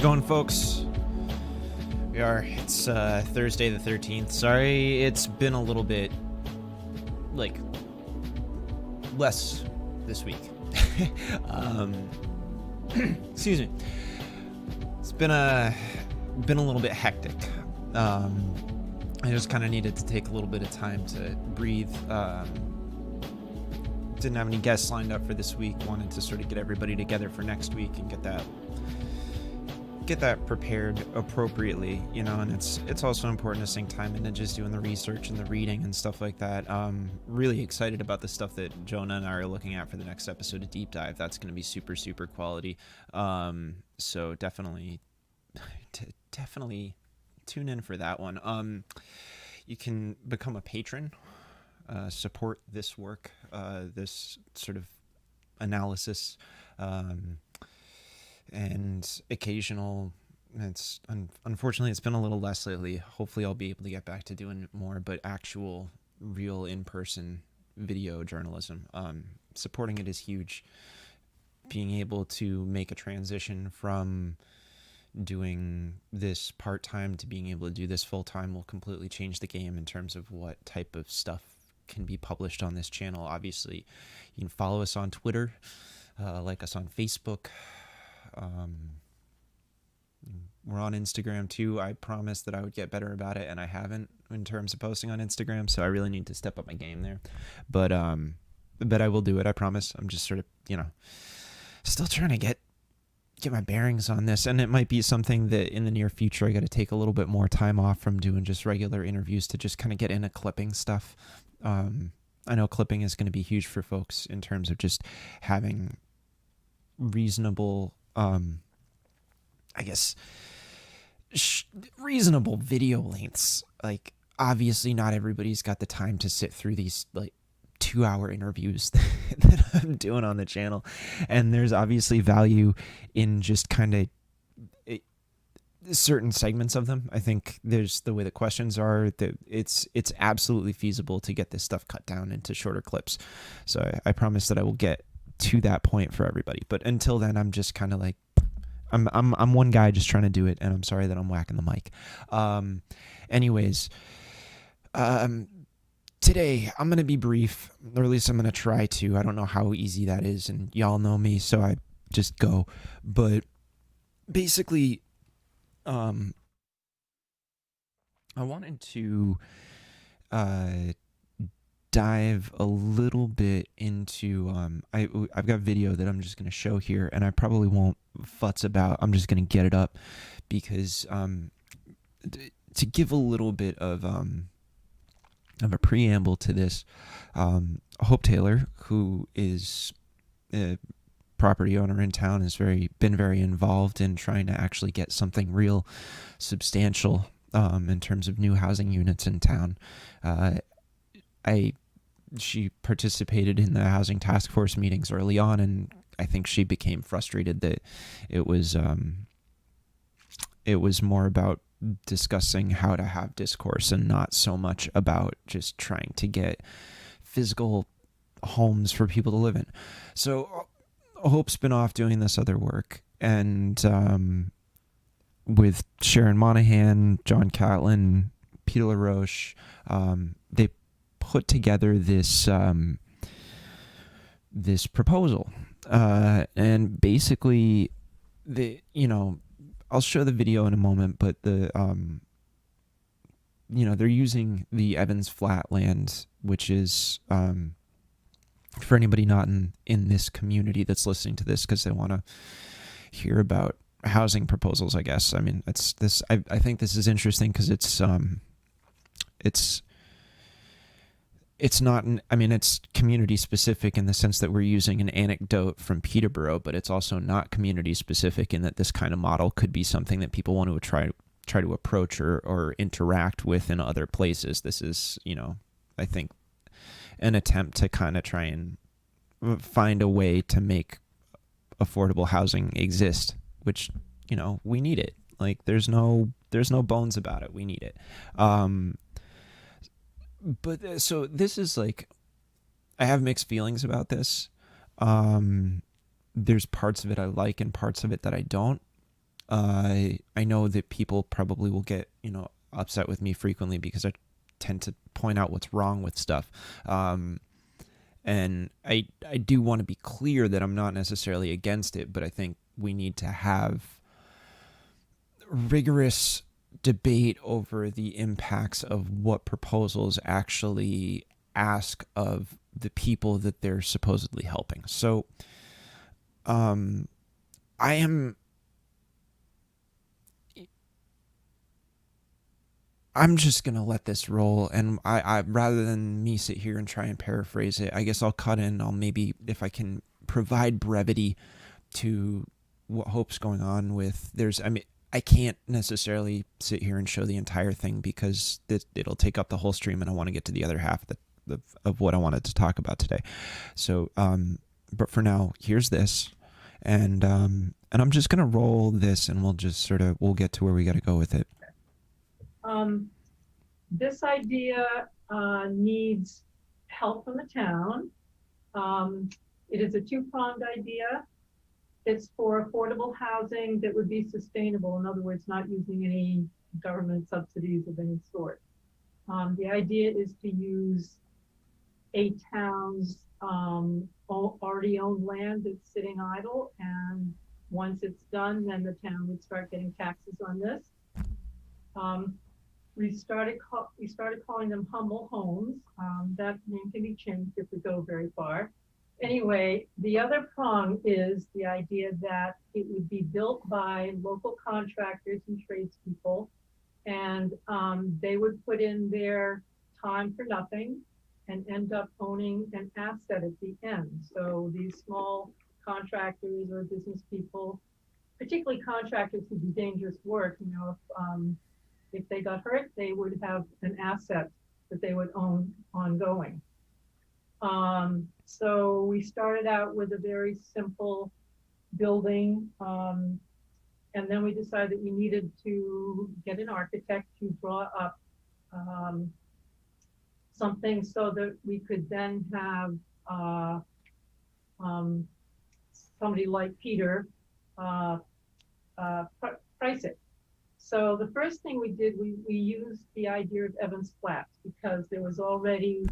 it going, folks? It's Thursday the 13th. Sorry, it's been a little bit, less this week. Excuse me. It's been a little bit hectic. I just kind of needed to take a little bit of time to breathe. Didn't have any guests lined up for this week. Wanted to sort of get everybody together for next week and get that prepared appropriately, and it's also important to sink time into just doing the research and the reading and stuff like that. Really excited about the stuff that Jonah and I are looking at for the next episode of Deep Dive. That's going to be super, super quality. So definitely tune in for that one. You can become a patron, support this work, this sort of analysis, and occasional. Unfortunately it's been a little less lately. Hopefully I'll be able to get back to doing more, but actual real in-person video journalism, supporting it is huge. Being able to make a transition from doing this part-time to being able to do this full-time will completely change the game in terms of what type of stuff can be published on this channel. Obviously you can follow us on Twitter, like us on Facebook. We're on Instagram too. I promised that I would get better about it, and I haven't in terms of posting on Instagram, so I really need to step up my game there. But I will do it, I promise. I'm just sort of, still trying to get my bearings on this, and it might be something that in the near future I got to take a little bit more time off from doing just regular interviews to just kind of get into clipping stuff. I know clipping is going to be huge for folks in terms of just having reasonable reasonable video lengths. Like, obviously not everybody's got the time to sit through these 2-hour interviews that I'm doing on the channel, and there's obviously value in just kind of certain segments of them. I think there's the way the questions are that it's absolutely feasible to get this stuff cut down into shorter clips. So I promise that I will get to that point for everybody, but until then I'm just kind of like I'm one guy just trying to do it, and I'm sorry that I'm whacking the mic. Anyways, today I'm going to be brief, or at least I'm going to try to. I don't know how easy that is, and y'all know me, so I just go. But basically, I wanted to dive a little bit into I've got video that I'm just going to show here, and I probably won't futz about. I'm just going to get it up because to give a little bit of a preamble to this, Hope Taylor, who is a property owner in town, has been very involved in trying to actually get something real substantial in terms of new housing units in town. She participated in the housing task force meetings early on, and I think she became frustrated that it was more about discussing how to have discourse and not so much about just trying to get physical homes for people to live in. So Hope's been off doing this other work, and with Sharon Monahan, John Catlin, Peter LaRoche, they put together this this proposal, and basically I'll show the video in a moment, but they're using the Evans Flatland, which is for anybody not in this community that's listening to this because they want to hear about housing proposals, I guess. I mean, I think this is interesting because it's not, it's community specific in the sense that we're using an anecdote from Peterborough, but it's also not community specific in that this kind of model could be something that people want to try to approach or interact with in other places. This is, I think, an attempt to kind of try and find a way to make affordable housing exist, which, we need it. Like, there's no bones about it. We need it. But so this is I have mixed feelings about this. There's parts of it I like and parts of it that I don't. I know that people probably will get, upset with me frequently because I tend to point out what's wrong with stuff. And I do want to be clear that I'm not necessarily against it, but I think we need to have rigorous debate over the impacts of what proposals actually ask of the people that they're supposedly helping. So I'm just going to let this roll, and I rather than me sit here and try and paraphrase it, I guess I'll cut in. I'll maybe, if I can provide brevity to what Hope's going on with, I can't necessarily sit here and show the entire thing because it'll take up the whole stream, and I want to get to the other half of what I wanted to talk about today. So, but for now, here's this, and I'm just going to roll this, and we'll get to where we got to go with it. This idea needs help from the town. It is a two-pronged idea. It's for affordable housing that would be sustainable. In other words, not using any government subsidies of any sort. The idea is to use a town's already owned land that's sitting idle, and once it's done, then the town would start getting taxes on this. We started calling them humble homes. That name can be changed if we go very far. Anyway, the other prong is the idea that it would be built by local contractors and tradespeople, and they would put in their time for nothing and end up owning an asset at the end. So these small contractors or business people, particularly contractors who do dangerous work, if they got hurt, they would have an asset that they would own ongoing. So we started out with a very simple building, and then we decided that we needed to get an architect to draw up something so that we could then have somebody like Peter price it. So the first thing we did, we used the idea of Evans Flats because there was already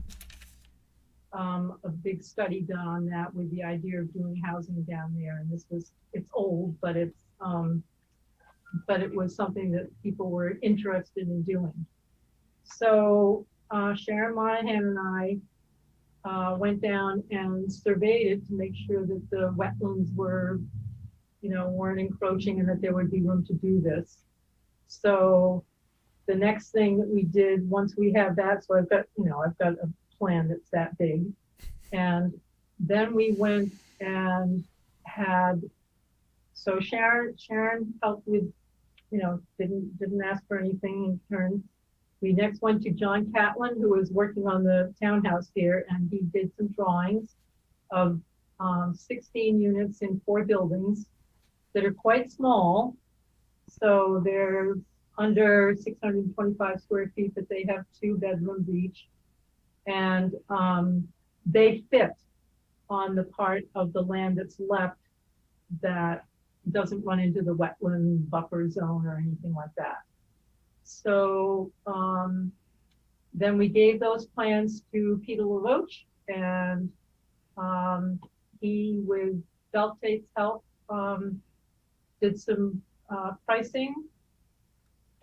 a big study done on that with the idea of doing housing down there. And it's old, but it was something that people were interested in doing. So Sharon Monahan and I went down and surveyed it to make sure that the wetlands weren't encroaching and that there would be room to do this. So the next thing that we did once we have that, so I've got a plan that's that big. And then we went and so Sharon helped with, didn't ask for anything in turn. We next went to John Catlin, who was working on the townhouse here, and he did some drawings of 16 units in 4 buildings that are quite small. So they're under 625 square feet, but they have 2 bedrooms each. And they fit on the part of the land that's left that doesn't run into the wetland buffer zone or anything like that. So then we gave those plans to Peter LaRoche, and he, with Beltate's help, did some pricing.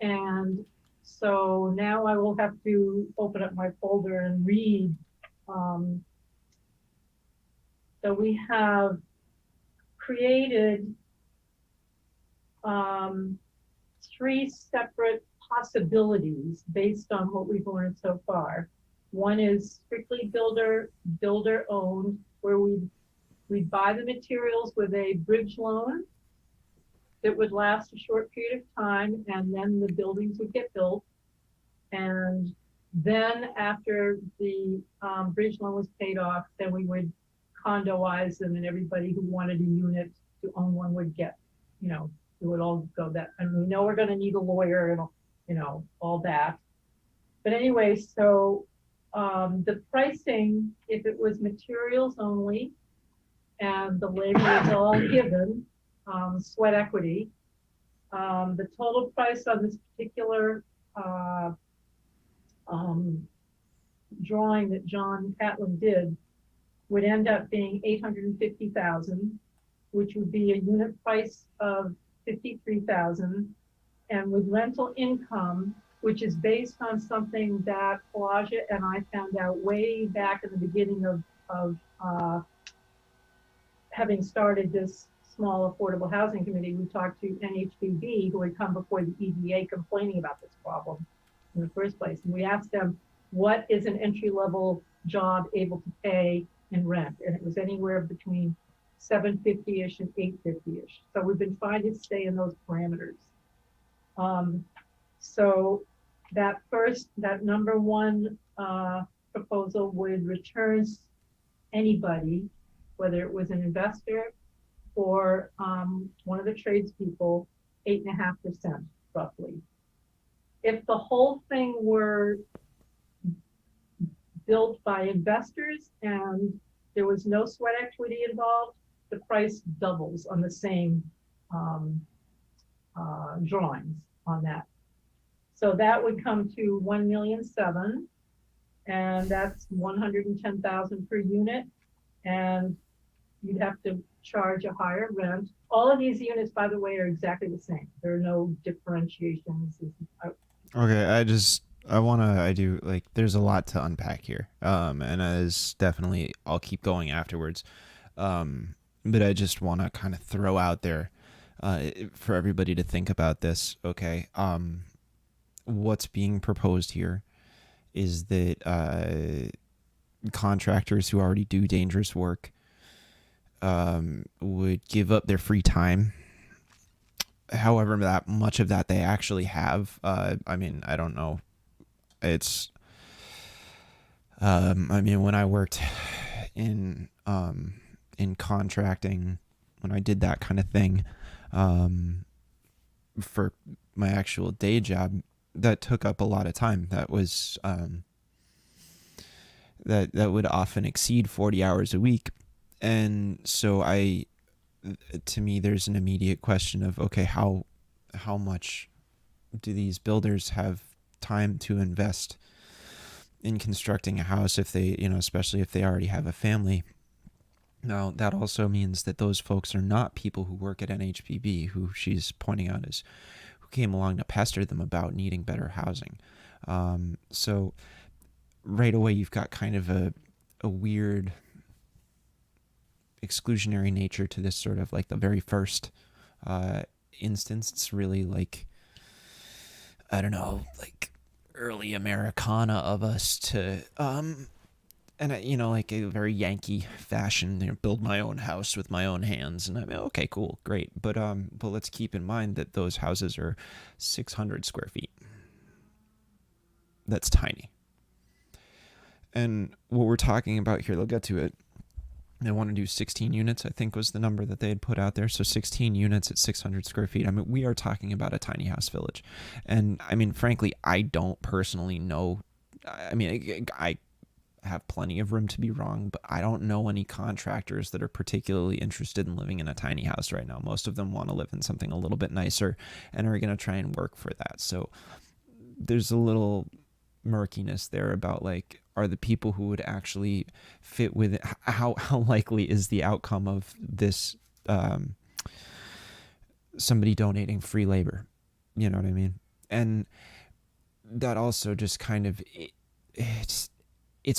And so now I will have to open up my folder and read. So we have created 3 separate possibilities based on what we've learned so far. One is strictly builder owned, where we'd buy the materials with a bridge loan that would last a short period of time, and then the buildings would get built. And then after the bridge loan was paid off, then we would condoize them, and everybody who wanted a unit to own one would get, it would all go that. And we know we're going to need a lawyer and, all that. But anyway, so the pricing, if it was materials only and the labor was all given, sweat equity, The total price on this particular uh, um, drawing that John Catlin did would end up being 850,000, which would be a unit price of 53,000, and with rental income, which is based on something that Pelagia and I found out way back in the beginning of having started this small affordable housing committee. We talked to NHBB, who had come before the EDA complaining about this problem in the first place. And we asked them, what is an entry-level job able to pay in rent? And it was anywhere between 750-ish and 850-ish. So we've been trying to stay in those parameters. So that number one proposal would return anybody, whether it was an investor or one of the tradespeople, 8.5% roughly. If the whole thing were built by investors and there was no sweat equity involved, the price doubles on the same drawings on that. So that would come to 1,000,007, and that's 110,000 per unit, and you'd have to charge a higher rent. All of these units, by the way, are exactly the same. There are no differentiations. Okay, I do like, there's a lot to unpack here. And as definitely, I'll keep going afterwards. But I just want to kind of throw out there, for everybody to think about this. Okay. What's being proposed here is that, contractors who already do dangerous work, would give up their free time, however that much of that they actually have. I mean, I don't know. It's I mean, when I worked in contracting, when I did that kind of thing, for my actual day job, that took up a lot of time. That was that would often exceed 40 hours a week. And so to me, there's an immediate question of, okay, how much do these builders have time to invest in constructing a house if they, especially if they already have a family? Now, that also means that those folks are not people who work at NHBB, who she's pointing out is who came along to pester them about needing better housing. So right away, you've got kind of a weird exclusionary nature to this sort of like the very first instance. It's really like, I don't know, like early Americana of us to and like a very Yankee fashion, build my own house with my own hands. And I mean, okay, cool, great, but let's keep in mind that those houses are 600 square feet. That's tiny. And what we're talking about here, they'll get to it. They want to do 16 units, I think was the number that they had put out there. So 16 units at 600 square feet. I mean, we are talking about a tiny house village. And I mean, frankly, I don't personally know. I mean, I have plenty of room to be wrong, but I don't know any contractors that are particularly interested in living in a tiny house right now. Most of them want to live in something a little bit nicer and are going to try and work for that. So there's a little murkiness there about like, are the people who would actually fit with it, how likely is the outcome of this, somebody donating free labor? You know what I mean? And that also just kind of, it's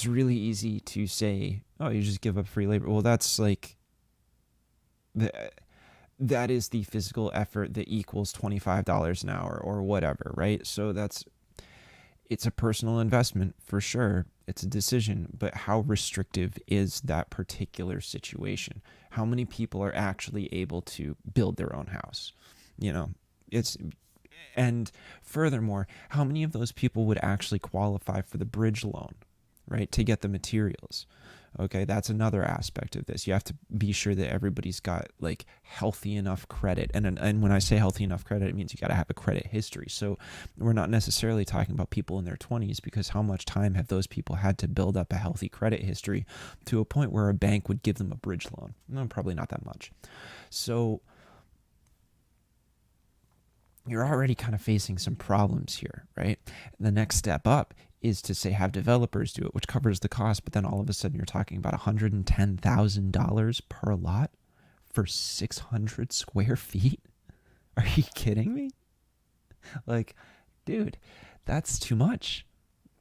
really easy to say, oh, you just give up free labor. Well, that's like, that is the physical effort that equals $25 an hour or whatever, right? So it's a personal investment for sure. It's a decision, but how restrictive is that particular situation? How many people are actually able to build their own house? And furthermore, how many of those people would actually qualify for the bridge loan, right? To get the materials. Okay, that's another aspect of this. You have to be sure that everybody's got like healthy enough credit. And when I say healthy enough credit, it means you got to have a credit history. So we're not necessarily talking about people in their 20s, because how much time have those people had to build up a healthy credit history to a point where a bank would give them a bridge loan? No, probably not that much. So you're already kind of facing some problems here, right? The next step up is to say have developers do it, which covers the cost, but then all of a sudden you're talking about $110,000 per lot for 600 square feet. Are you kidding me? Like, dude, that's too much.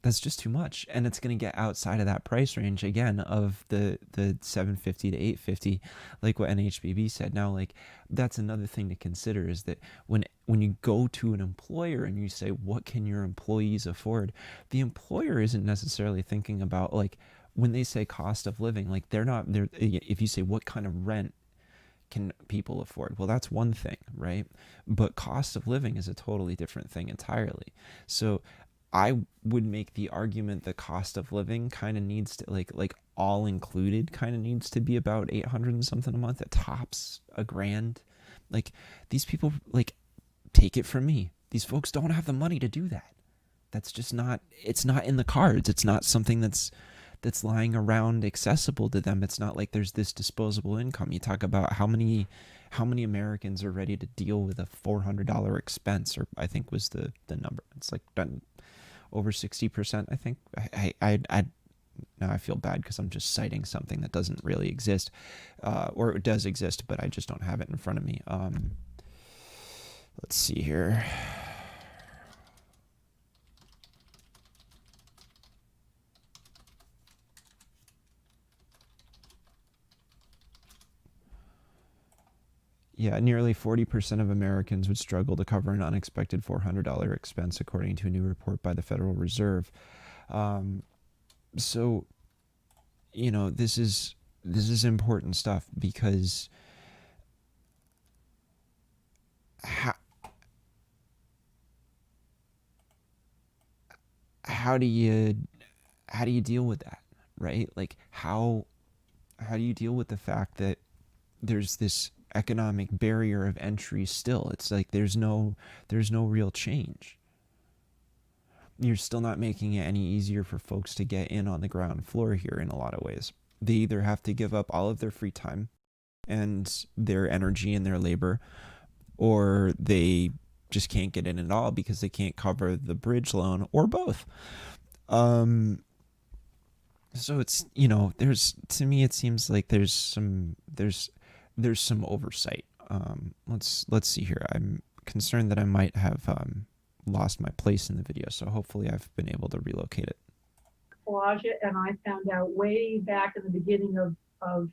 That's just too much, and it's going to get outside of that price range again of the 750 to 850, like what NHBB said. Now, like, that's another thing to consider, is that when you go to an employer and you say, what can your employees afford, the employer isn't necessarily thinking about, like, when they say cost of living, like, if you say what kind of rent can people afford, well, that's one thing, right? But cost of living is a totally different thing entirely. So I would make the argument that cost of living kind of needs to, like all included, kind of needs to be about 800 and something a month, at tops $1,000. Like, these people, like, take it from me, these folks don't have the money to do that. That's just not, it's not in the cards. It's not something that's lying around accessible to them. It's not like there's this disposable income. You talk about how many Americans are ready to deal with a $400 expense, or I think was the number. It's like done over 60%, I think. Now I feel bad because I'm just citing something that doesn't really exist, or it does exist, but I just don't have it in front of me. Let's see here. Yeah, nearly 40% of Americans would struggle to cover an unexpected $400 expense, according to a new report by the Federal Reserve. So, this is important stuff, because how do you deal with that, right? Like, how do you deal with the fact that there's this economic barrier of entry still? It's like there's no real change. You're still not making it any easier for folks to get in on the ground floor here in a lot of ways. They either have to give up all of their free time and their energy and their labor, or they just can't get in at all because they can't cover the bridge loan, or both. So it's, to me it seems like there's some oversight. Let's see here. I'm concerned that I might have lost my place in the video, so hopefully I've been able to relocate it. Collage, and I found out way back in the beginning of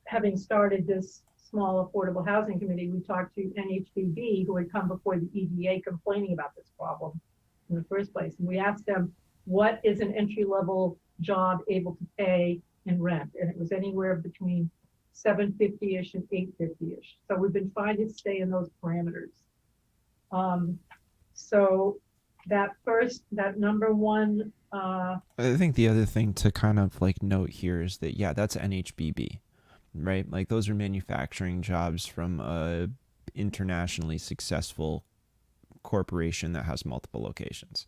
having started this small affordable housing committee, we talked to NHBB, who had come before the EDA complaining about this problem in the first place. And we asked them, what is an entry-level job able to pay in rent? And it was anywhere between $750-ish and $850-ish. So we've been trying to stay in those parameters. So that number one. I think the other thing to kind of like note here is that, yeah, that's NHBB, right? Like, those are manufacturing jobs from a internationally successful corporation that has multiple locations.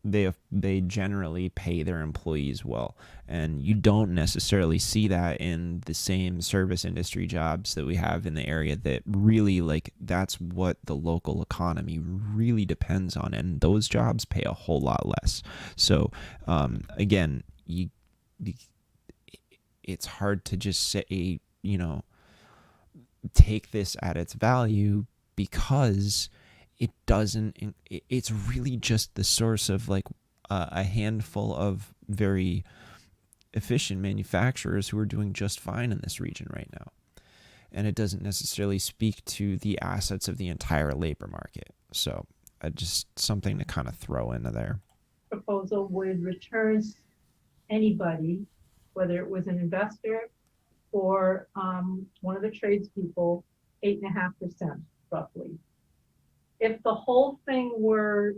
They generally pay their employees well, and you don't necessarily see that in the same service industry jobs that we have in the area that really, like, that's what the local economy really depends on, and those jobs pay a whole lot less. So again, it's hard to just say, take this at its value, because it's really just the source of like a handful of very efficient manufacturers who are doing just fine in this region right now. And it doesn't necessarily speak to the assets of the entire labor market. So just something to kind of throw into there. Proposal would return anybody, whether it was an investor or one of the tradespeople, 8.5% roughly. If the whole thing were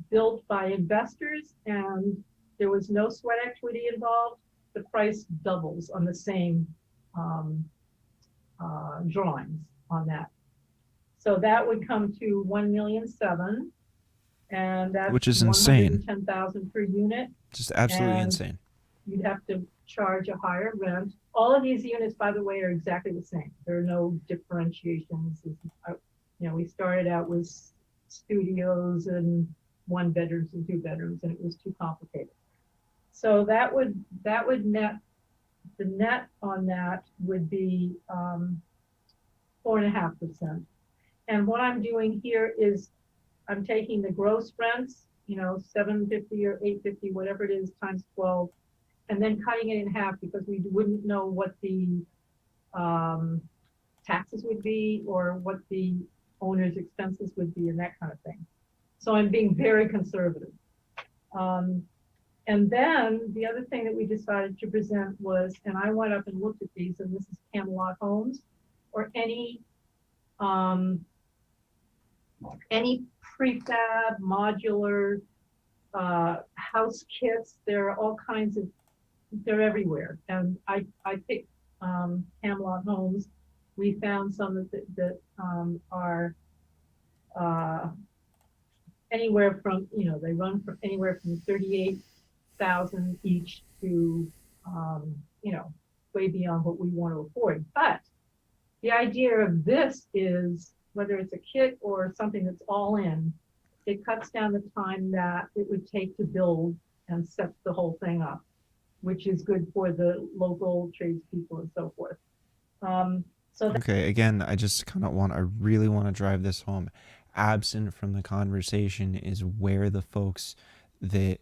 built by investors and there was no sweat equity involved, the price doubles on the same drawings on that. So that would come to $1,700,000, and that's which is insane. $110,000 per unit. Just absolutely insane. You'd have to charge a higher rent. All of these units, by the way, are exactly the same. There are no differentiations. We started out with studios and 1 bedrooms and 2 bedrooms, and it was too complicated. So that would net, the net on that would be 4.5%. And what I'm doing here is I'm taking the gross rents, $750 or $850, whatever it is, times 12, and then cutting it in half because we wouldn't know what the taxes would be or what the owner's expenses would be and that kind of thing. So I'm being very conservative. And then the other thing that we decided to present was, and I went up and looked at these, and this is Camelot Homes, or any prefab, modular, house kits. There are all kinds of, they're everywhere. And I picked Camelot Homes. We found some that are anywhere from, they run from anywhere from 38,000 each to, way beyond what we want to afford. But the idea of this is, whether it's a kit or something that's all in, it cuts down the time that it would take to build and set the whole thing up, which is good for the local tradespeople and so forth. Okay, again, I really want to drive this home. Absent from the conversation is where the folks that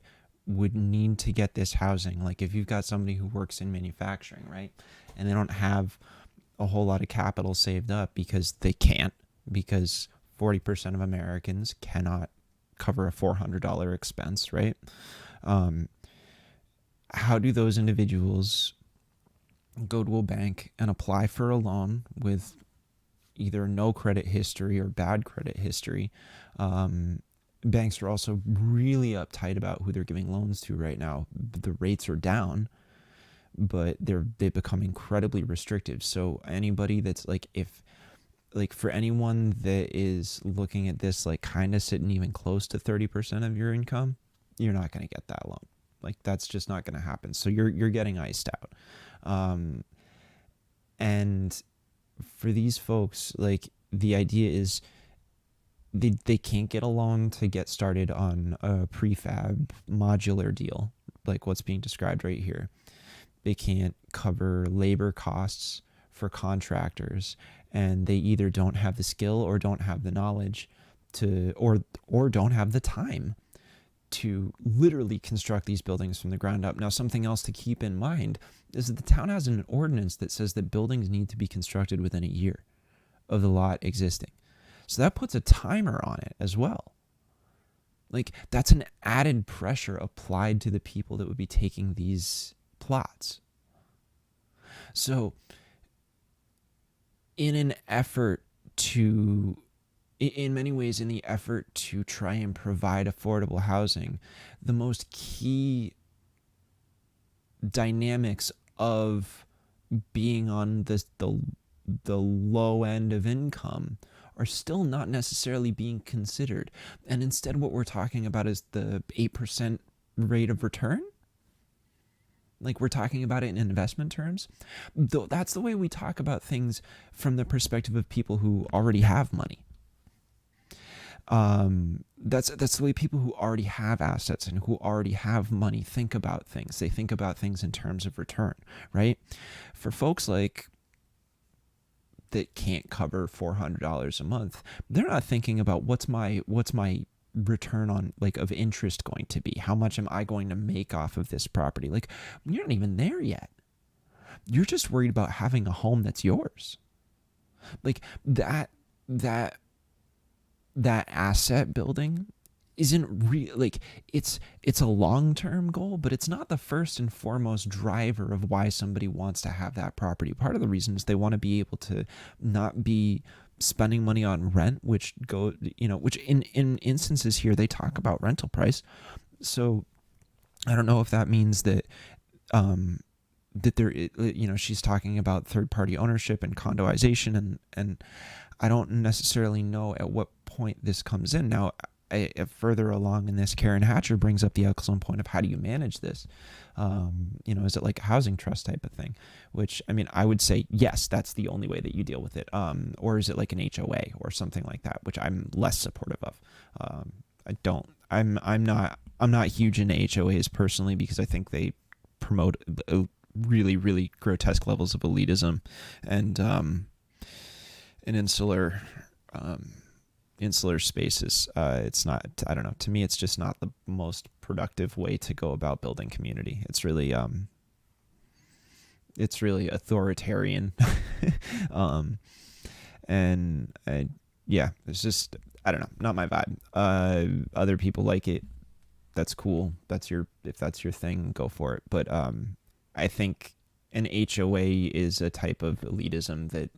would need to get this housing, like if you've got somebody who works in manufacturing, right, and they don't have a whole lot of capital saved up because they can't, because 40% of Americans cannot cover a $400 expense, right? How do those individuals go to a bank and apply for a loan with either no credit history or bad credit history? Banks are also really uptight about who they're giving loans to right now. The rates are down, but they've become incredibly restrictive. So anybody that's for anyone that is looking at this, kind of sitting even close to 30% of your income, you're not going to get that loan. That's just not going to happen. So you're getting iced out. And for these folks, the idea is they can't get a loan to get started on a prefab modular deal, like what's being described right here. They can't cover labor costs for contractors, and they either don't have the skill or don't have the knowledge to, or don't have the time to literally construct these buildings from the ground up. Now, something else to keep in mind is that the town has an ordinance that says that buildings need to be constructed within a year of the lot existing. So that puts a timer on it as well. That's an added pressure applied to the people that would be taking these plots. So in many ways, in the effort to try and provide affordable housing, the most key dynamics of being on the low end of income are still not necessarily being considered. And instead, what we're talking about is the 8% rate of return. We're talking about it in investment terms. Though that's the way we talk about things from the perspective of people who already have money. That's the way people who already have assets and who already have money think about things. They think about things in terms of return, right? For folks that can't cover $400 a month, they're not thinking about what's my return on of interest going to be. How much am I going to make off of this property? You're not even there yet. You're just worried about having a home that's yours. That asset building isn't real. It's a long-term goal, but it's not the first and foremost driver of why somebody wants to have that property. Part of the reason is they want to be able to not be spending money on rent, which in instances here they talk about rental price. So I don't know if that means that that there, she's talking about third-party ownership and condoization, and I don't necessarily know at what point this comes in. Now, further along in this, Karen Hatcher brings up the excellent point of how do you manage this? Is it like a housing trust type of thing? Which, I mean, I would say, yes, that's the only way that you deal with it. Or is it like an HOA or something like that, which I'm less supportive of. I'm not huge into HOAs personally, because I think they promote really, really grotesque levels of elitism and insular spaces. It's not, I don't know, to me it's just not the most productive way to go about building community. It's really authoritarian. It's just, I don't know, not my vibe. Other people like it. That's cool. If that's your thing, go for it. But I think an HOA is a type of elitism that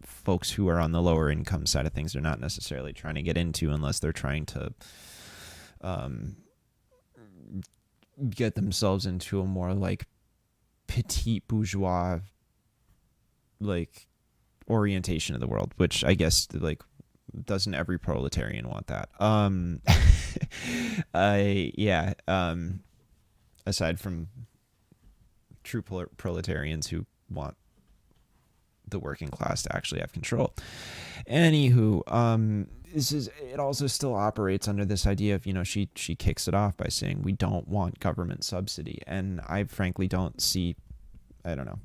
folks who are on the lower income side of things are not necessarily trying to get into, unless they're trying to get themselves into a more like petite bourgeois like orientation of the world, which I guess like doesn't every proletarian want that? Aside from true proletarians who want the working class to actually have control. Anywho, it also still operates under this idea of, she kicks it off by saying we don't want government subsidy. And I frankly don't see, I don't know.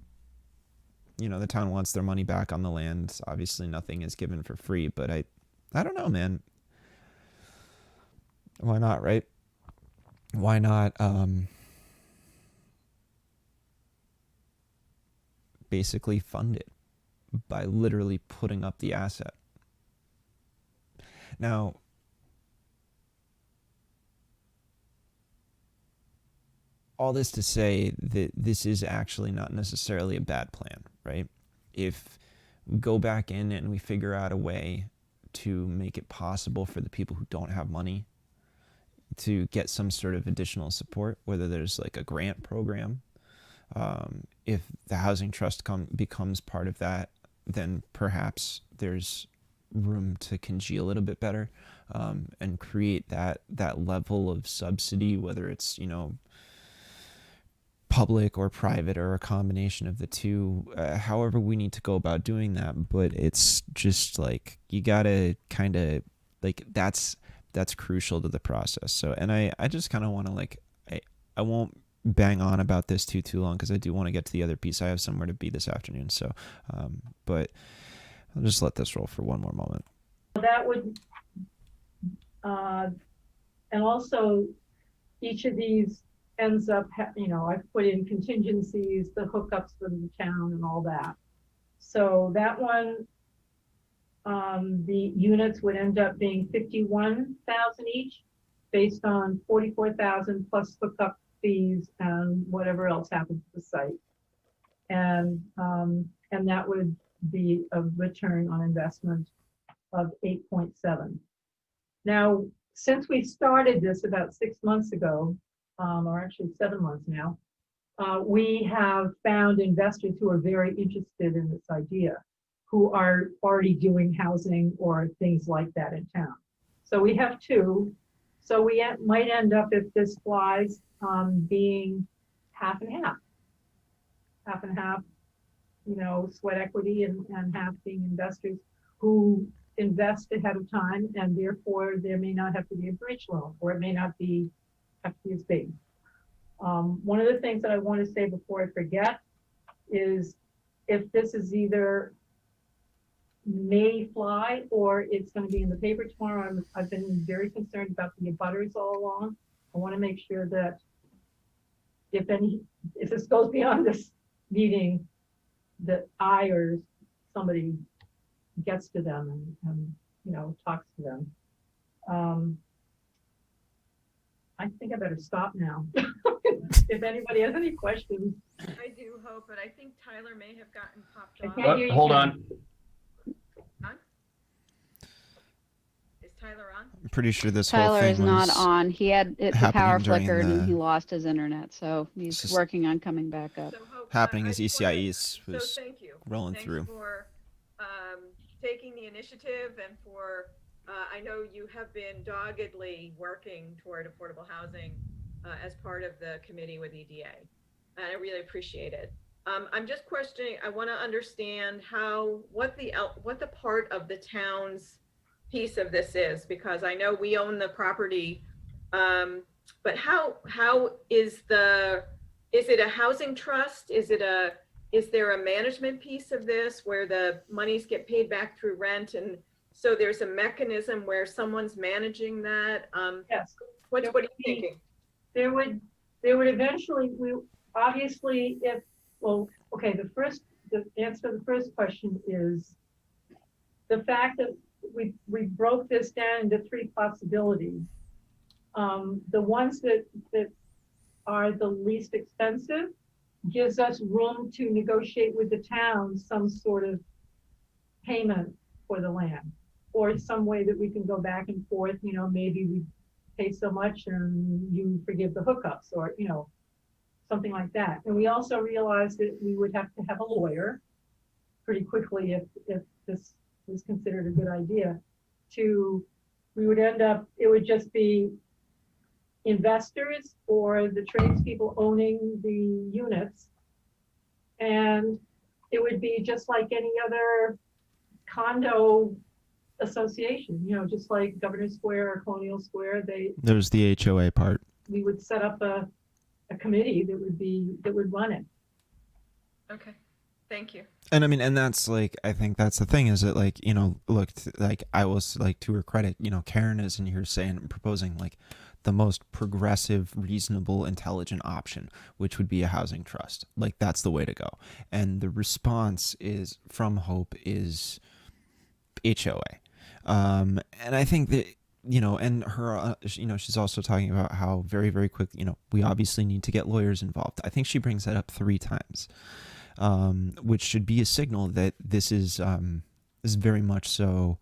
The town wants their money back on the land. Obviously nothing is given for free, but I don't know, man. Why not, right? Why not basically fund it by literally putting up the asset? Now, all this to say that this is actually not necessarily a bad plan, right? If we go back in and we figure out a way to make it possible for the people who don't have money to get some sort of additional support, whether there's like a grant program, if the housing trust becomes part of that, then perhaps there's room to congeal a little bit better, and create that level of subsidy, whether it's, public or private or a combination of the two, however we need to go about doing that. But it's just like, you gotta kind of like, that's crucial to the process. So, and I just kind of want to like, I won't bang on about this too long, because I do want to get to the other piece. I have somewhere to be this afternoon. So, but I'll just let this roll for one more moment. That would, and also each of these ends up, I've put in contingencies, the hookups for the town and all that. So that one, the units would end up being 51,000 each, based on 44,000 plus hookup fees and whatever else happens to the site. And that would be a return on investment of 8.7. Now, since we started this about 6 months ago, or actually 7 months now, we have found investors who are very interested in this idea, who are already doing housing or things like that in town. So we have two. So we might end up, if this flies, being half and half. Half and half, sweat equity, and half being investors who invest ahead of time, and therefore there may not have to be a bridge loan, or it may not have to be as big. One of the things that I want to say before I forget is, if this is either may fly or it's going to be in the paper tomorrow, I've been very concerned about the abutters all along. I want to make sure that if this goes beyond this meeting, that I or somebody gets to them and talks to them. I think I better stop now. If anybody has any questions. I do hope, but I think Tyler may have gotten popped I off. can't hear you. Hold on. Is Tyler on? I'm pretty sure this whole Tyler thing is not was on. The power happening during flickered and he the- lost his internet, so It's he's just working on coming back up. So happening I as just wanna- ECIEs was so thank you. rolling Thanks through. for taking the initiative and for I know you have been doggedly working toward affordable housing as part of the committee with EDA, and I really appreciate it. I'm just questioning, I want to understand what the part of the town's piece of this is, because I know we own the property, but how is it a housing trust? Is there a management piece of this where the monies get paid back through rent, and so there's a mechanism where someone's managing that? Yes. What are you thinking? There would eventually, obviously, okay, the answer to the first question is the fact that we broke this down into 3 possibilities. The ones that are the least expensive gives us room to negotiate with the town some sort of payment for the land, or some way that we can go back and forth, maybe we pay so much and you forgive the hookups, or, something like that. And we also realized that we would have to have a lawyer pretty quickly if this was considered a good idea. It would just be investors or the tradespeople owning the units. And it would be just like any other condo association, just like Governor Square or Colonial Square. There's the HOA part. We would set up a committee that would run it. Okay, thank you. And I mean, and that's like, I think that's the thing, is that like, look, like I was like, to her credit, Karen is in here proposing like the most progressive, reasonable, intelligent option, which would be a housing trust. Like that's the way to go. And the response is from Hope is HOA. And I think that, and her, she's also talking about how very, very quick, we obviously need to get lawyers involved. I think she brings that up 3 times, which should be a signal that this is very much so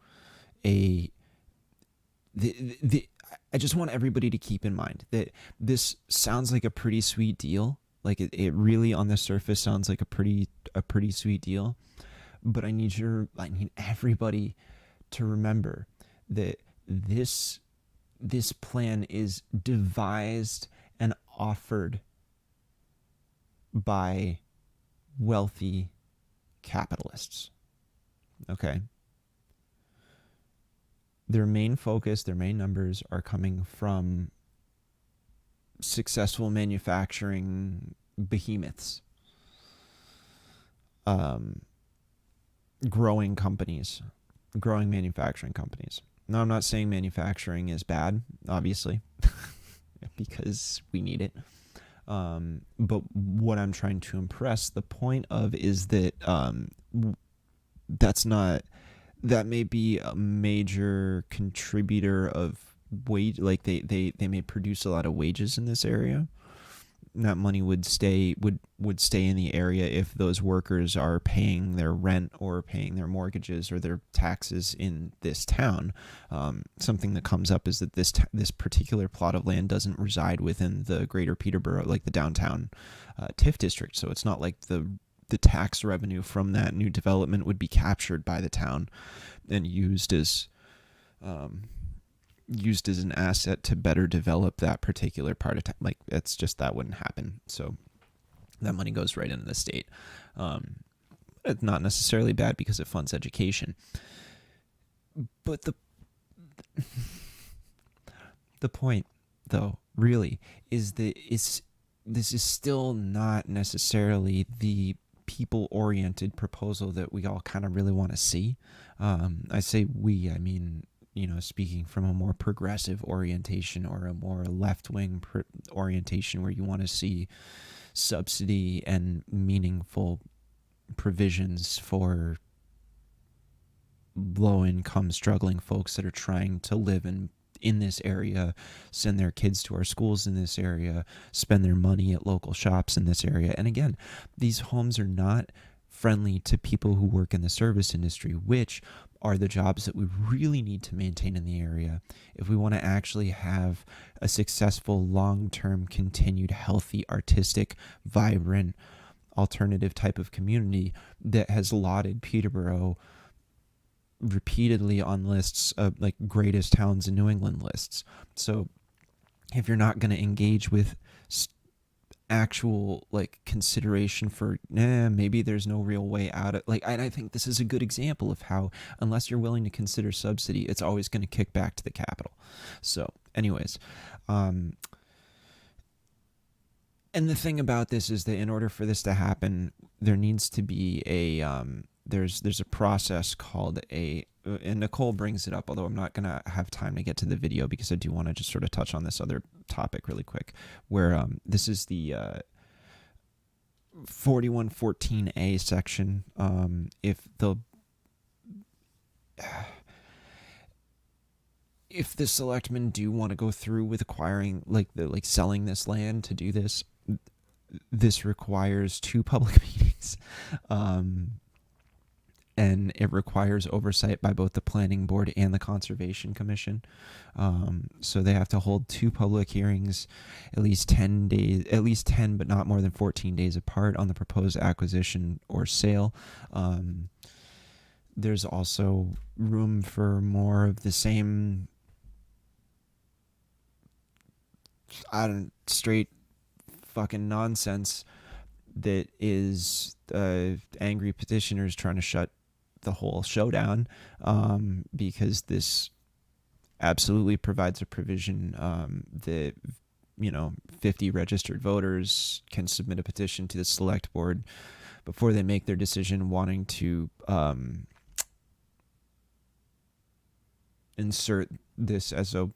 I just want everybody to keep in mind that this sounds like a pretty sweet deal. Like it really on the surface sounds like a pretty sweet deal, but I need everybody to remember that this plan is devised and offered by wealthy capitalists. Okay. Their main focus, their main numbers are coming from successful manufacturing behemoths, growing manufacturing companies. Now, I'm not saying manufacturing is bad, obviously, because we need it. But what I'm trying to impress the point of is that that may be a major contributor of wage. Like they may produce a lot of wages in this area. That money would stay in the area if those workers are paying their rent or paying their mortgages or their taxes in this town. Something that comes up is that this particular plot of land doesn't reside within the greater Peterborough, like the downtown TIF district. So it's not like the tax revenue from that new development would be captured by the town and used as an asset to better develop that particular part of town. Like it's just, that wouldn't happen. So that money goes right into the state. It's not necessarily bad because it funds education. But the point, though, really, is that this is still not necessarily the people-oriented proposal that we all kind of really want to see. I say we, I mean, speaking from a more progressive orientation or a more left-wing orientation where you want to see subsidy and meaningful provisions for low-income, struggling folks that are trying to live in this area, send their kids to our schools in this area, spend their money at local shops in this area. And again, these homes are not friendly to people who work in the service industry, which are the jobs that we really need to maintain in the area if we want to actually have a successful, long-term, continued, healthy, artistic, vibrant, alternative type of community that has lauded Peterborough repeatedly on lists of like greatest towns in New England lists. So if you're not going to engage with actual like consideration for maybe there's no real way out of like I think this is a good example of how unless you're willing to consider subsidy, it's always going to kick back to the capital. So anyways, and the thing about this is that in order for this to happen, there needs to be a there's a process called and Nicole brings it up, although I'm not going to have time to get to the video because I do want to just sort of touch on this other topic really quick, where this is the 4114A section. If the selectmen do want to go through with acquiring selling this land to do this, this requires 2 public meetings. And it requires oversight by both the planning board and the conservation commission. So they have to hold 2 public hearings, at least 10 but not more than 14 days apart on the proposed acquisition or sale. There's also room for more of the same straight fucking nonsense that is angry petitioners trying to shut the whole show down, because this absolutely provides a provision that 50 registered voters can submit a petition to the select board before they make their decision wanting to insert this as a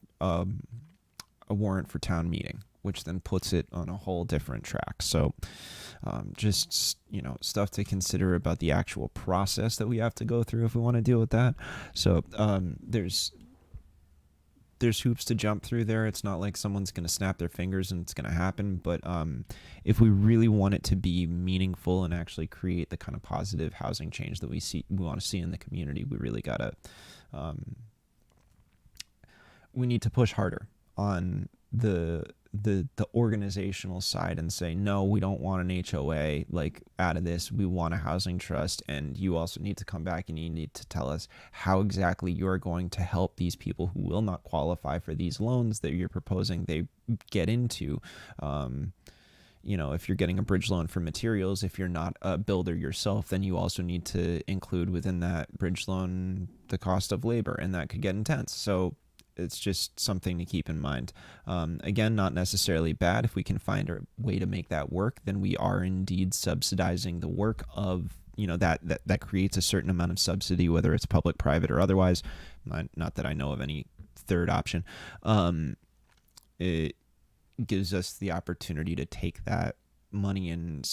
warrant for town meeting, which then puts it on a whole different track. So just, stuff to consider about the actual process that we have to go through if we want to deal with that. So there's hoops to jump through there. It's not like someone's going to snap their fingers and it's going to happen. But if we really want it to be meaningful and actually create the kind of positive housing change that we want to see in the community, we really got to, we need to push harder on the organizational side and say, no, we don't want an HOA out of this. We want a housing trust. And you also need to come back and you need to tell us how exactly you're going to help these people who will not qualify for these loans that you're proposing they get into. If you're getting a bridge loan for materials, if you're not a builder yourself, then you also need to include within that bridge loan the cost of labor, and that could get intense. So it's just something to keep in mind. Again, not necessarily bad. If we can find a way to make that work, then we are indeed subsidizing the work of, that creates a certain amount of subsidy, whether it's public, private, or otherwise. Not that I know of any third option. It gives us the opportunity to take that money and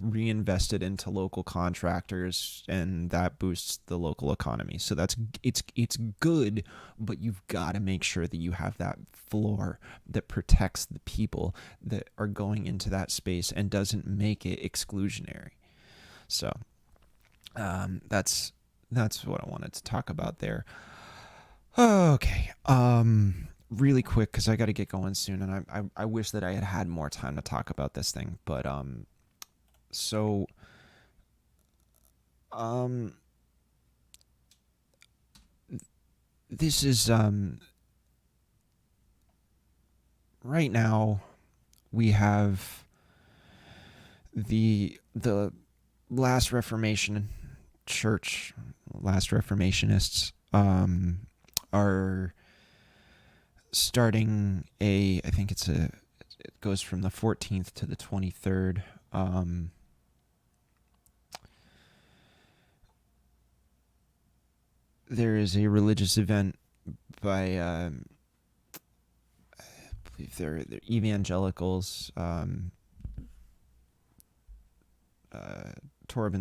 reinvest it into local contractors, and that boosts the local economy. So it's good, but you've got to make sure that you have that floor that protects the people that are going into that space and doesn't make it exclusionary. So that's what I wanted to talk about there. Okay. Really quick, because I got to get going soon, and I wish that I had more time to talk about this thing, but this is right now we have the Last Reformation Church, Last Reformationists are starting I think it goes from the 14th to the 23rd. There is a religious event by, I believe they're evangelicals, Torben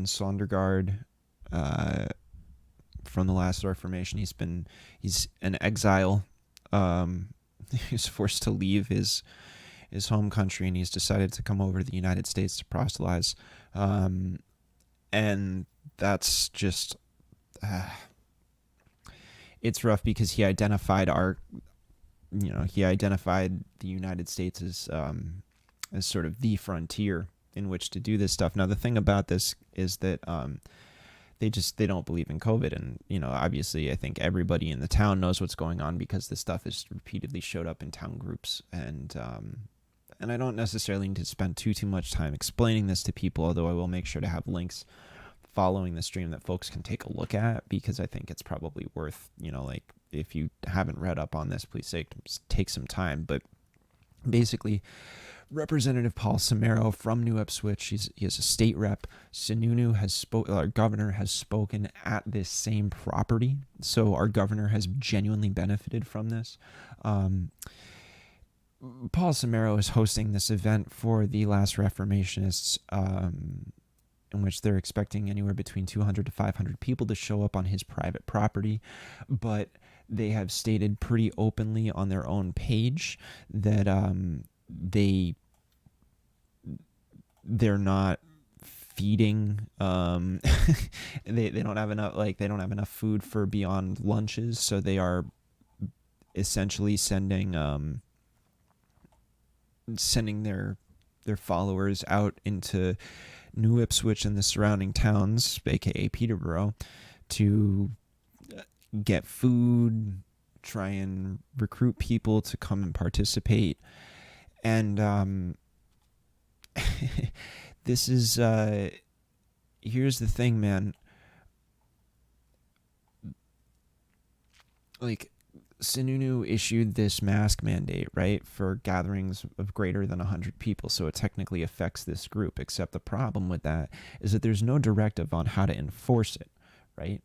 Sondergaard, from the Last Reformation. He's in exile. He was forced to leave his home country, and he's decided to come over to the United States to proselytize. And that's just, it's rough because he identified the United States as sort of the frontier in which to do this stuff. Now, the thing about this is that they don't believe in COVID. And, obviously I think everybody in the town knows what's going on because this stuff has repeatedly showed up in town groups. And I don't necessarily need to spend too much time explaining this to people, although I will make sure to have links following the stream that folks can take a look at, because I think it's probably worth, like, if you haven't read up on this, please take some time. But basically, Representative Paul Samaro from New Ipswich, he is a state rep. Our governor has spoken at this same property, so our governor has genuinely benefited from this. Paul Samaro is hosting this event for the Last Reformationists, in which they're expecting anywhere between 200 to 500 people to show up on his private property, but they have stated pretty openly on their own page that they're not feeding they don't have enough food for beyond lunches, so they are essentially sending their followers out into New Ipswich and the surrounding towns, aka Peterborough, to get food, try and recruit people to come and participate. And this is here's the thing, man. Like, Sununu issued this mask mandate, right, for gatherings of greater than 100 people, so it technically affects this group, except the problem with that is that there's no directive on how to enforce it, right?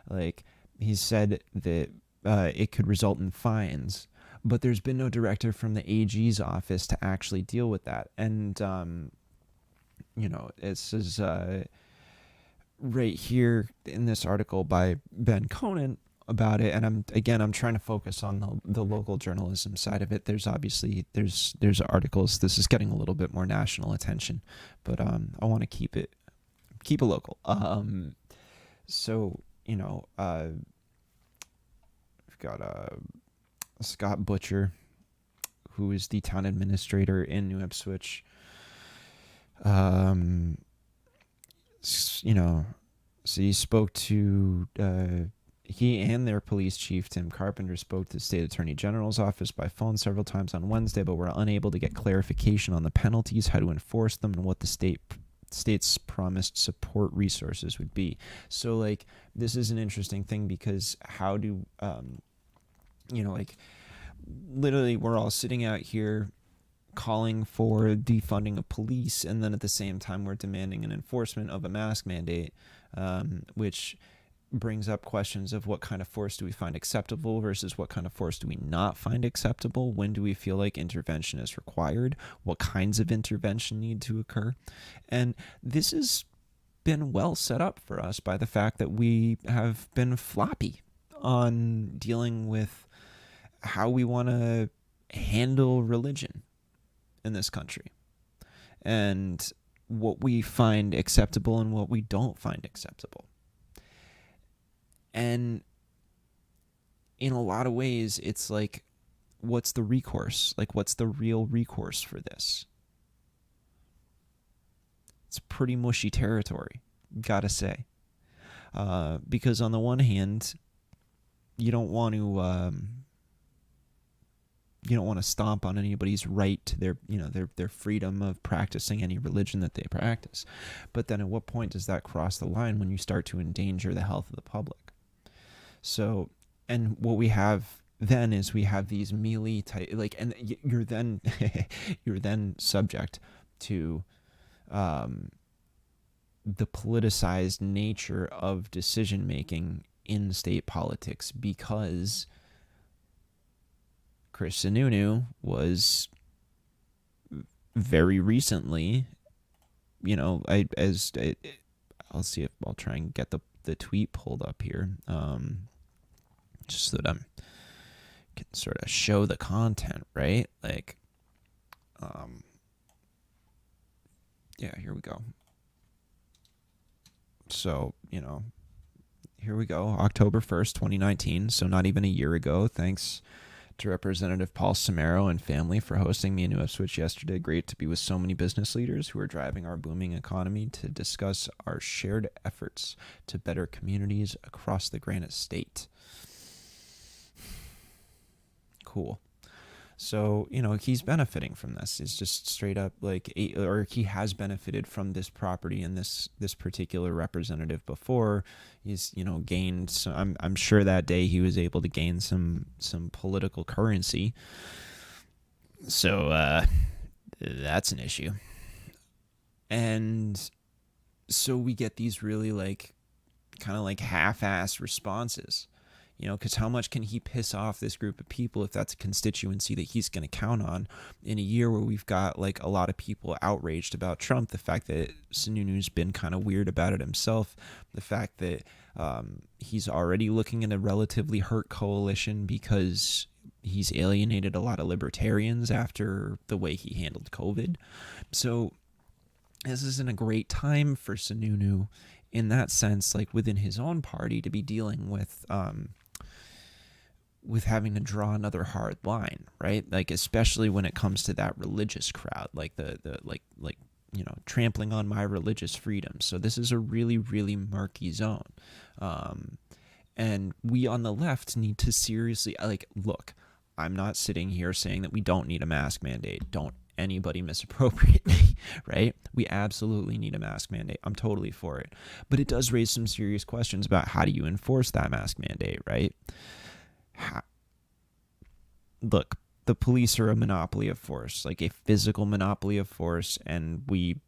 Like, he said that it could result in fines, but there's been no directive from the AG's office to actually deal with that. And, this is right here in this article by Ben Conant about it, and I'm trying to focus on the local journalism side of it. There's obviously there's articles. This is getting a little bit more national attention, but I want to keep it local. So we've got Scott Butcher, who is the town administrator in New Ipswich. So he spoke to. He and their police chief, Tim Carpenter, spoke to the state attorney general's office by phone several times on Wednesday, but were unable to get clarification on the penalties, how to enforce them, and what the state's promised support resources would be. So, like, this is an interesting thing, because how do, literally we're all sitting out here calling for defunding of police, and then at the same time we're demanding an enforcement of a mask mandate, which brings up questions of what kind of force do we find acceptable versus what kind of force do we not find acceptable. When do we feel like intervention is required? What kinds of intervention need to occur? And this has been well set up for us by the fact that we have been floppy on dealing with how we want to handle religion in this country, and what we find acceptable and what we don't find acceptable. And in a lot of ways, it's like, what's the recourse? Like, what's the real recourse for this? It's pretty mushy territory, gotta say. Because on the one hand, you don't want to stomp on anybody's right to their freedom of practicing any religion that they practice. But then at what point does that cross the line when you start to endanger the health of the public? So, and what we have then is we have these melee type, like, and you're then subject to the politicized nature of decision making in state politics, because Chris Sununu was very recently, I'll see if I'll try and get the tweet pulled up here, just so that I can sort of show the content, right? Like, yeah, here we go. So, here we go, October 1st, 2019, so not even a year ago. Thanks To Representative Paul Samaro and family for hosting me in New Ipswich yesterday. Great to be with so many business leaders who are driving our booming economy to discuss our shared efforts to better communities across the Granite State. Cool. So, he's benefiting from this. It's just straight up or he has benefited from this property and this particular representative before. He's, gained some, I'm sure that day he was able to gain some political currency. So, that's an issue. And so we get these really kind of half-assed responses. Because how much can he piss off this group of people if that's a constituency that he's going to count on in a year where we've got a lot of people outraged about Trump, the fact that Sununu's been kind of weird about it himself, the fact that he's already looking at a relatively hurt coalition because he's alienated a lot of libertarians after the way he handled COVID. So this isn't a great time for Sununu in that sense, within his own party to be dealing with having to draw another hard line, right? Especially when it comes to that religious crowd, trampling on my religious freedom. So this is a really, really murky zone. And we on the left need to seriously, look, I'm not sitting here saying that we don't need a mask mandate. Don't anybody misappropriate me, right? We absolutely need a mask mandate. I'm totally for it. But it does raise some serious questions about how do you enforce that mask mandate, right? Look, the police are a monopoly of force, a physical monopoly of force, and we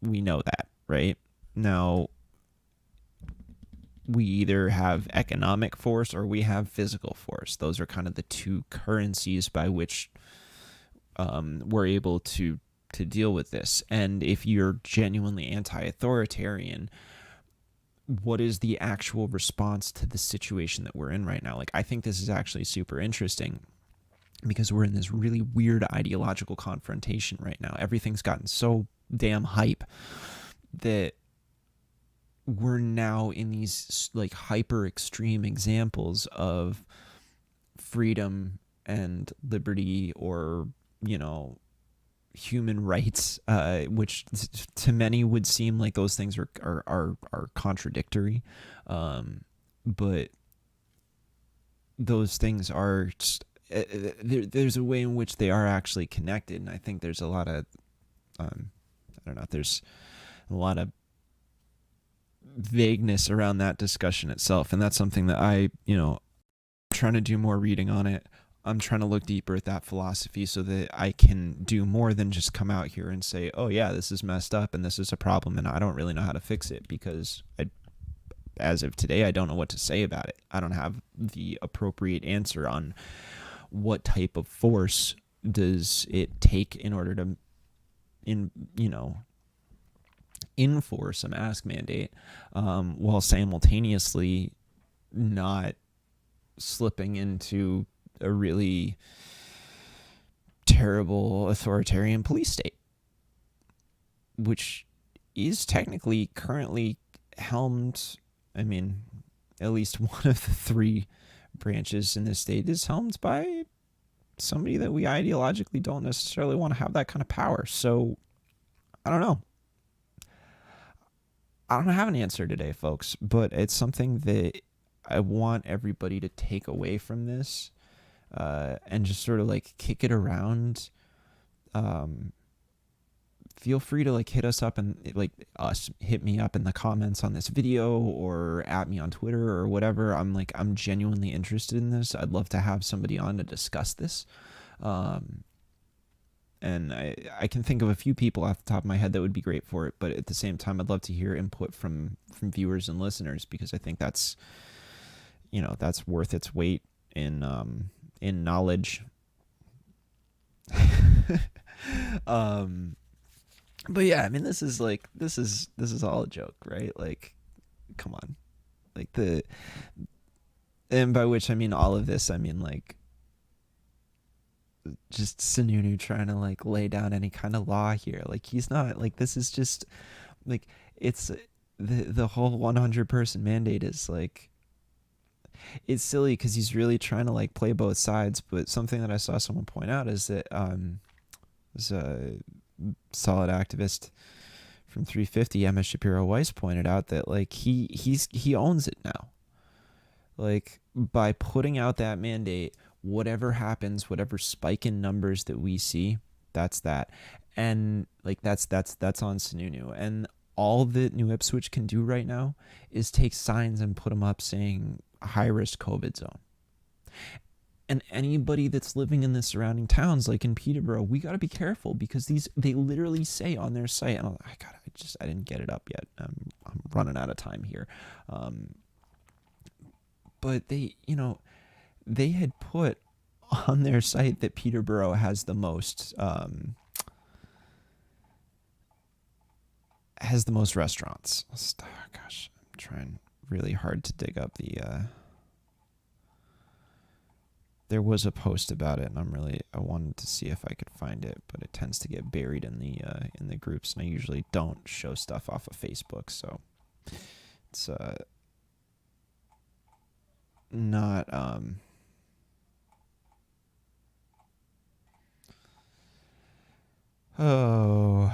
know that, right? Now, we either have economic force or we have physical force. Those are kind of the two currencies by which we're able to deal with this. And if you're genuinely anti-authoritarian, what is the actual response to the situation that we're in right now? I think this is actually super interesting because we're in this really weird ideological confrontation right now. Everything's gotten so damn hype that we're now in these hyper extreme examples of freedom and liberty or human rights, which to many would seem like those things are contradictory, but those things are just, there's a way in which they are actually connected, and I think there's a lot of there's a lot of vagueness around that discussion itself, and that's something that I'm trying to do more reading on it. I'm trying to look deeper at that philosophy so that I can do more than just come out here and say, oh yeah, this is messed up and this is a problem and I don't really know how to fix it, because as of today, I don't know what to say about it. I don't have the appropriate answer on what type of force does it take in order to enforce a mask mandate, while simultaneously not slipping into a really terrible authoritarian police state, which is technically currently helmed. I mean, at least one of the three branches in this state is helmed by somebody that we ideologically don't necessarily want to have that kind of power. So I don't know. I don't have an answer today, folks, but it's something that I want everybody to take away from this, and just sort of kick it around. Feel free to hit us up and hit me up in the comments on this video or at me on Twitter or whatever. I'm genuinely interested in this. I'd love to have somebody on to discuss this. And I can think of a few people off the top of my head that would be great for it, but at the same time, I'd love to hear input from viewers and listeners, because I think that's worth its weight in knowledge. But yeah, I mean, this is all a joke, right? Come on, and by which I mean all of this, I mean just Sununu trying to lay down any kind of law here. He's not, this is just it's the whole 100 person mandate is it's silly because he's really trying to like play both sides. But something that I saw someone point out is that was a solid activist from 350, Emma Shapiro Weiss, pointed out that like he owns it now. Like by putting out that mandate, whatever happens, whatever spike in numbers that we see, that's that. And like that's on Sununu. And all that New Ipswich can do right now is take signs and put them up saying high risk COVID zone. And anybody that's living in the surrounding towns, like in Peterborough, we got to be careful because they literally say on their site, and I didn't get it up yet. I'm running out of time here. But they had put on their site that Peterborough has the most restaurants. Oh, gosh, I'm trying really hard to dig up the. There was a post about it, and I wanted to see if I could find it, but it tends to get buried in the groups, and I usually don't show stuff off of Facebook, so it's not oh.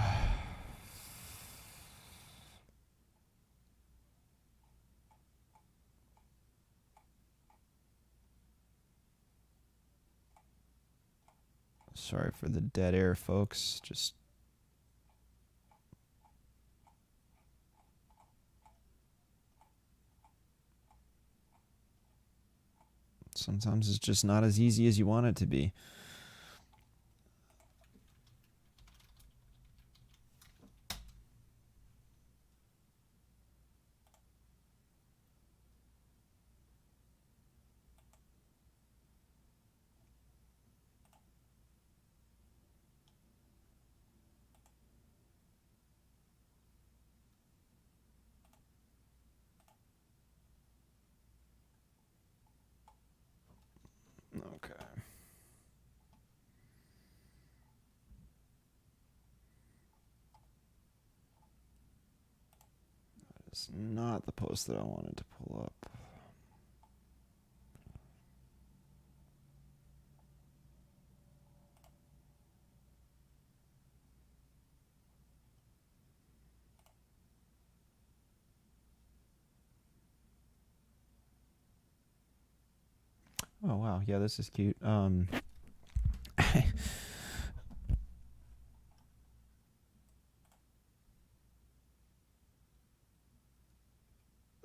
Sorry for the dead air, folks. Just sometimes it's just not as easy as you want it to be. Okay. That is not the post that I wanted to pull up. Oh wow, yeah, this is cute.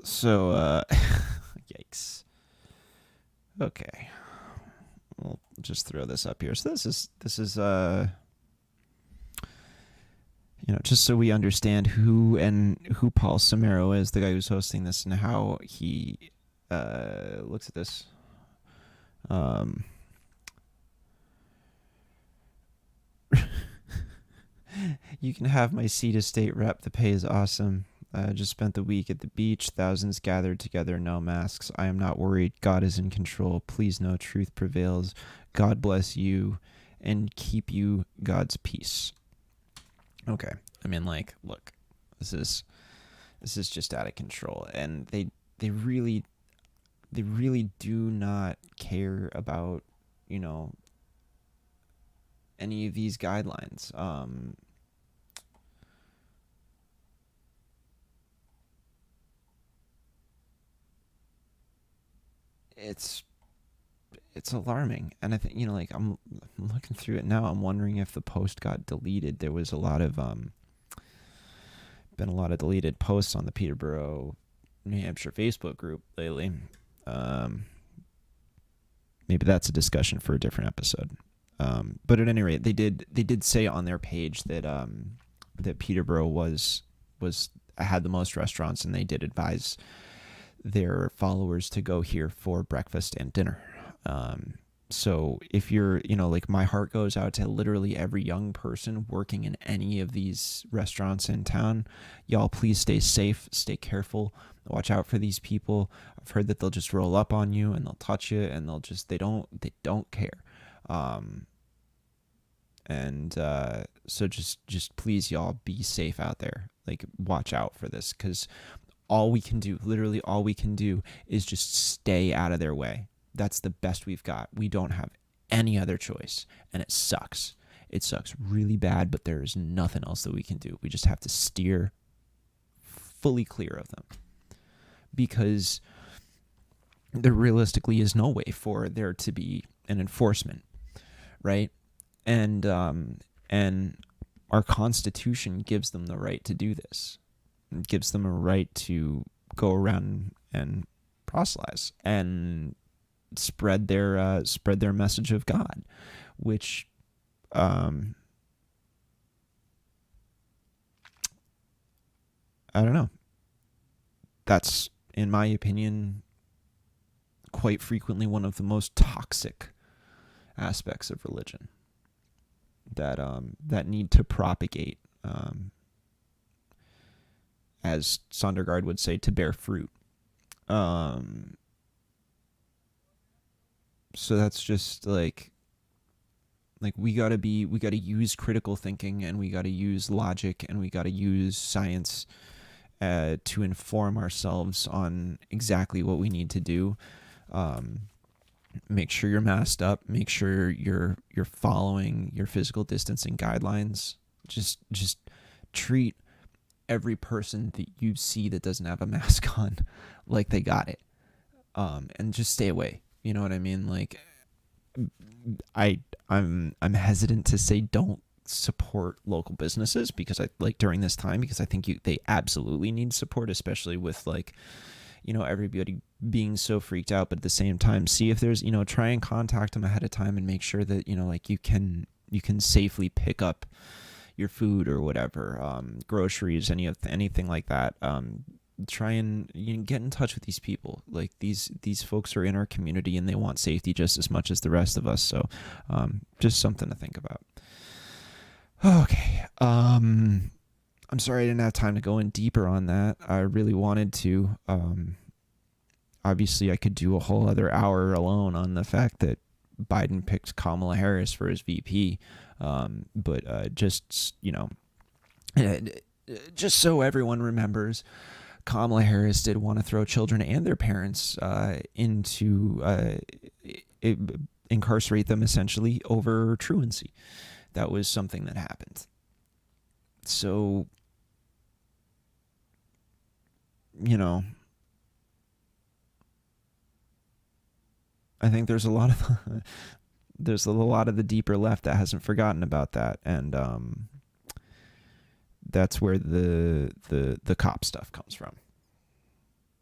So yikes. Okay. We'll just throw this up here. So this is just so we understand who Paul Samaro is, the guy who's hosting this, and how he looks at this. You can have my seat as state rep. The pay is awesome. I just spent the week at the beach. Thousands gathered together, no masks. I am not worried. God is in control. Please know truth prevails. God bless you and keep you God's peace. Okay. I mean, like, look, this is just out of control. And they really do not care about, any of these guidelines. It's alarming, and I think I'm looking through it now. I'm wondering if the post got deleted. There was been a lot of deleted posts on the Peterborough, New Hampshire Facebook group lately. Maybe that's a discussion for a different episode. But at any rate, they did say on their page that that Peterborough had the most restaurants, and they did advise their followers to go here for breakfast and dinner. So if you're, my heart goes out to literally every young person working in any of these restaurants in town. Y'all, please stay safe, stay careful, watch out for these people. I've heard that they'll just roll up on you and they'll touch you, and they don't care. So just please, y'all, be safe out there. Like, watch out for this, because all we can do, literally all we can do, is just stay out of their way. That's the best we've got. We don't have any other choice, and it sucks. It sucks really bad, but there is nothing else that we can do. We just have to steer fully clear of them, because there realistically is no way for there to be an enforcement, right? And our Constitution gives them the right to do this. It gives them a right to go around and proselytize and spread their message of God, which I don't know. That's, in my opinion, quite frequently one of the most toxic aspects of religion that need to propagate, as Sondergaard would say, to bear fruit. So that's just like we gotta use critical thinking, and we gotta use logic, and we gotta use science to inform ourselves on exactly what we need to do. Make sure you're masked up. Make sure you're following your physical distancing guidelines. Just treat every person that you see that doesn't have a mask on like they got it, and just stay away. You know what I mean? Like, I'm hesitant to say don't support local businesses, because I like during this time, because I think they absolutely need support, especially with everybody being so freaked out. But at the same time, see if there's, try and contact them ahead of time and make sure that, you can safely pick up your food or whatever, groceries, anything like that. Try and get in touch with these people. Like these folks are in our community, and they want safety just as much as the rest of us. So just something to think about. Okay. I'm sorry I didn't have time to go in deeper on that. I really wanted to. Obviously, I could do a whole other hour alone on the fact that Biden picked Kamala Harris for his VP. But just so everyone remembers, Kamala Harris did want to throw children and their parents incarcerate them essentially over truancy. That was something that happened. So, I think there's a lot of the deeper left that hasn't forgotten about that, and that's where the cop stuff comes from.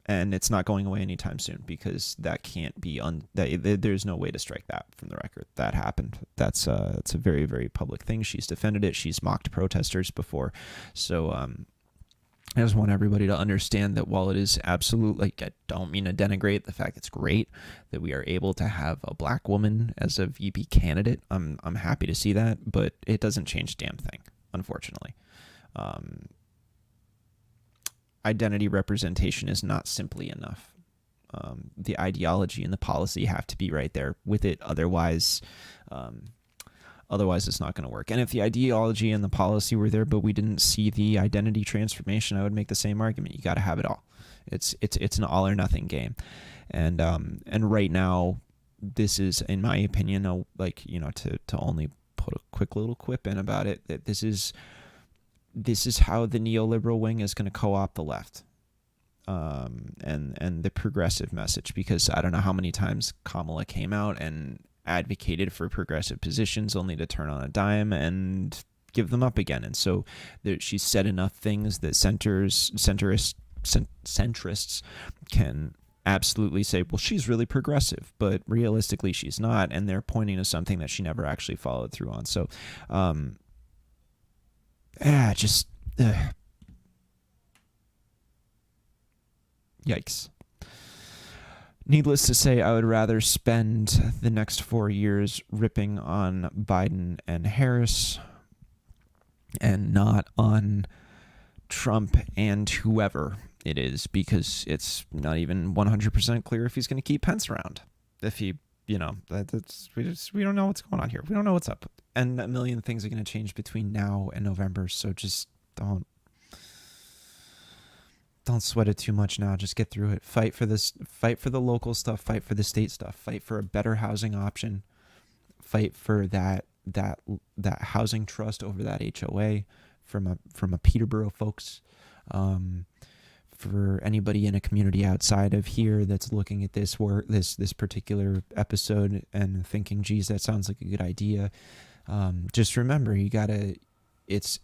And it's not going away anytime soon, because that can't be there's no way to strike that from the record. That happened. It's a very, very public thing. She's defended it. She's mocked protesters before. So I just want everybody to understand that while it is absolute, I don't mean to denigrate the fact it's great that we are able to have a black woman as a VP candidate. I'm happy to see that, but it doesn't change a damn thing, unfortunately. Identity representation is not simply enough. The ideology and the policy have to be right there with it. Otherwise it's not going to work. And if the ideology and the policy were there, but we didn't see the identity transformation, I would make the same argument. You got to have it all. It's an all or nothing game. And right now, this is, in my opinion, to only put a quick little quip in about it, that this is how the neoliberal wing is going to co-opt the left, and the progressive message, because I don't know how many times Kamala came out and advocated for progressive positions only to turn on a dime and give them up again. And so she's said enough things that centrists can absolutely say, well, she's really progressive, but realistically she's not, and they're pointing to something that she never actually followed through on. So yikes. Needless to say, I would rather spend the next 4 years ripping on Biden and Harris and not on Trump and whoever it is, because it's not even 100% clear if he's going to keep Pence around. If he, we don't know what's going on here. We don't know what's up. And a million things are going to change between now and November, so just don't sweat it too much now. Just get through it. Fight for this. Fight for the local stuff. Fight for the state stuff. Fight for a better housing option. Fight for that housing trust over that HOA from a Peterborough folks. For anybody in a community outside of here that's looking at this particular episode and thinking, geez, that sounds like a good idea. Just remember, it's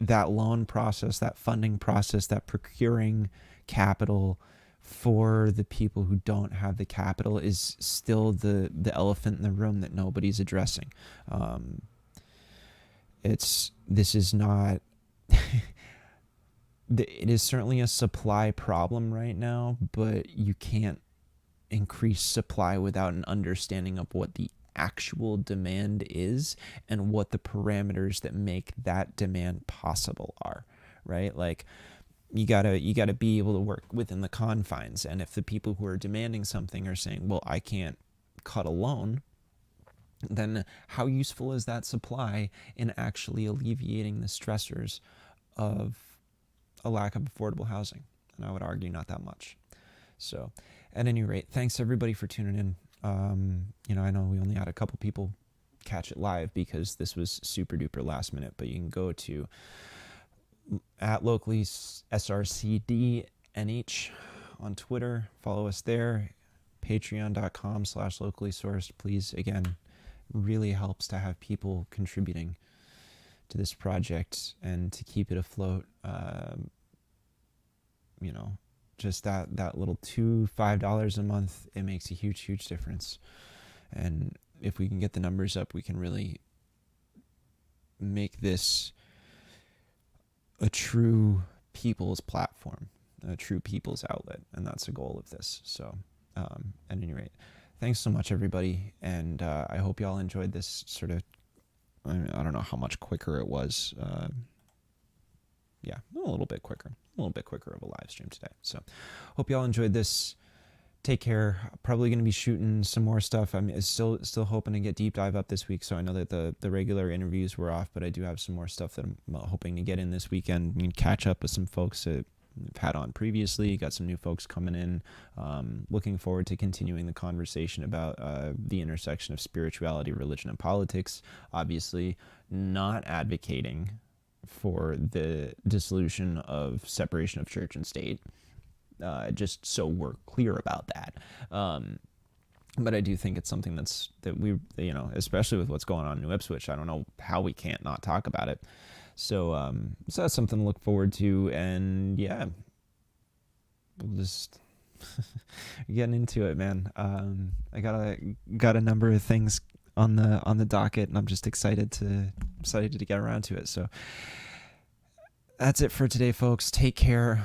that loan process, that funding process, that procuring capital for the people who don't have the capital is still the elephant in the room that nobody's addressing. This is not it is certainly a supply problem right now, but you can't increase supply without an understanding of what the actual demand is and what the parameters that make that demand possible are, right? Like you gotta be able to work within the confines. And if the people who are demanding something are saying, well, I can't cut a loan, then how useful is that supply in actually alleviating the stressors of a lack of affordable housing? And I would argue not that much. So at any rate, thanks everybody for tuning in. I know we only had a couple people catch it live because this was super duper last minute, but you can go to @locally SRCDNH on Twitter, follow us there, patreon.com/locally sourced. Please, again, really helps to have people contributing to this project and to keep it afloat. Just that little $5 a month, it makes a huge difference. And if we can get the numbers up, we can really make this a true people's platform, a true people's outlet. And that's the goal of this. So at any rate, thanks so much, everybody. And I hope y'all enjoyed this sort of, I don't know how much quicker it was. A little bit quicker of a live stream today. So hope y'all enjoyed this. Take care. Probably going to be shooting some more stuff. I'm still hoping to get deep dive up this week. So I know that the regular interviews were off, but I do have some more stuff that I'm hoping to get in this weekend and catch up with some folks that I've had on previously. Got some new folks coming in. Looking forward to continuing the conversation about the intersection of spirituality, religion, and politics. Obviously not advocating for the dissolution of separation of church and state, just so we're clear about that. But I do think it's something that we, especially with what's going on in New Ipswich, I don't know how we can't not talk about it. So that's something to look forward to. And yeah, we'll just getting into it, man. I got a number of things on the docket, and I'm just excited to get around to it. So that's it for today, folks. Take care.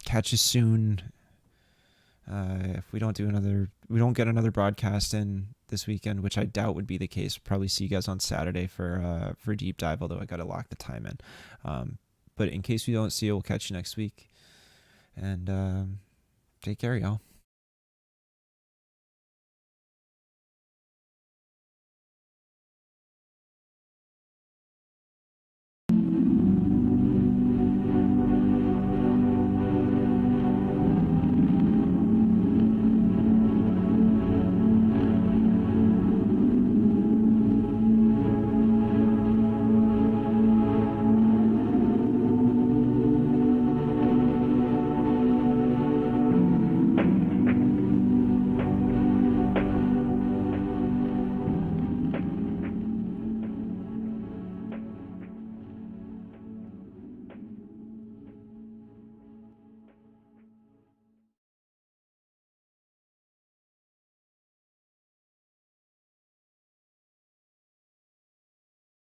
Catch you soon. If we don't get another broadcast in this weekend, which I doubt would be the case, probably see you guys on Saturday for deep dive, although I got to lock the time in. But in case we don't see you, we'll catch you next week. And take care, y'all.